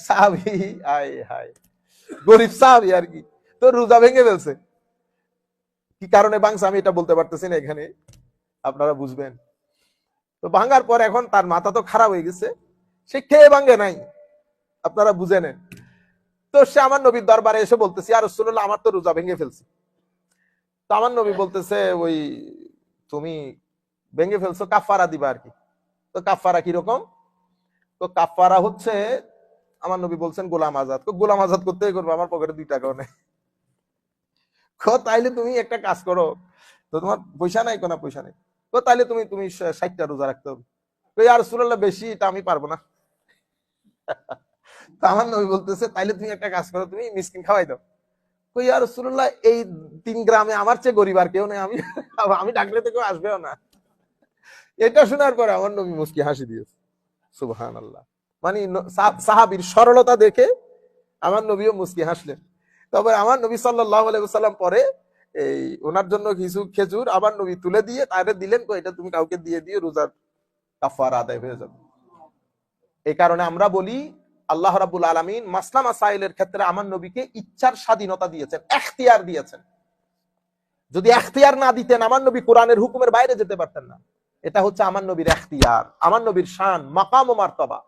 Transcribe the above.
সাহাবী, আয় হায়, গরিব সাহাবী আর কি, তো রোজা ভেঙে ফেলছে। কি কারণে ভাঙছে আমি এটা বলতে পারতেছি না, এখানে আপনারা বুঝবেন। তো ভাঙার পর এখন তার মাথা তো খারাপ হয়ে গেছে, সে খেয়ে ভাঙে নাই, আপনারা বুঝে নেন। তো সে আমার নবীর দরবারে এসে বলতেছে, ইয়া রাসূলুল্লাহ, আমার তো রোজা ভেঙে ফেলছে। তো আমার নবী বলতেছে, ওই তুমি ভেঙে ফেলছো, কাফারা দিবা আর কি। তো কাফারা কিরকম? তো কাফারা হচ্ছে, আমার নবী বলছেন গোলাম আজাদ। তো গোলাম আজাদ করতে করবো, আমার পকেটে 2 টাকাও নেই। তাইলে তুমি একটা কাজ করো, তো তোমার পয়সা নাই, কোনো পয়সা নেই, তো তাইলে তুমি তুমি 60টা রোজা রাখতে হবে। তো ইয়া রাসূলুল্লাহ, বেশি এটা আমি পারবো না। তো আমার নবী বলতেছে, তাইলে তুমি একটা কাজ করো, তুমি মিসকিন খাওয়াই দাও। তো ইয়া রাসূলুল্লাহ, এই 3 গ্রামে আমার চেয়ে গরিব আর কেউ নেই, আমি আমি ডাকলে তো কেউ আসবেও না। এটা শোনার পরে আমার নবী মুস্কি হাসি দিয়েছে। সুবহানাল্লাহ। মানে সাহাবীর সরলতা দেখে আমার নবীও মুস্কি হাসলেন। তবে আমার নবী সাল্লাল্লাহু আলাইহি ওয়াসাল্লাম পরে এই ওনার জন্য কিছু খেজুর আবার নবী তুলে দিয়ে তারে দিলেন, এটা তুমি কাউকে দিয়ে দিও, রোজার কাফারা আদায় হয়ে যাবে। এই কারণে আমরা বলি, আল্লাহ রাব্বুল আলামিন মাসলা মাসাইলের ক্ষেত্রে আমার নবীকে ইচ্ছার স্বাধীনতা দিয়েছেন, এখতিয়ার দিয়েছেন। যদি এখতিয়ার না দিতেন, আমার নবী কোরআনের হুকুমের বাইরে যেতে পারতেন না। এটা হচ্ছে আমার নবীর এখতিয়ার, আমার নবীর শান, মাকাম ও মারতাবা।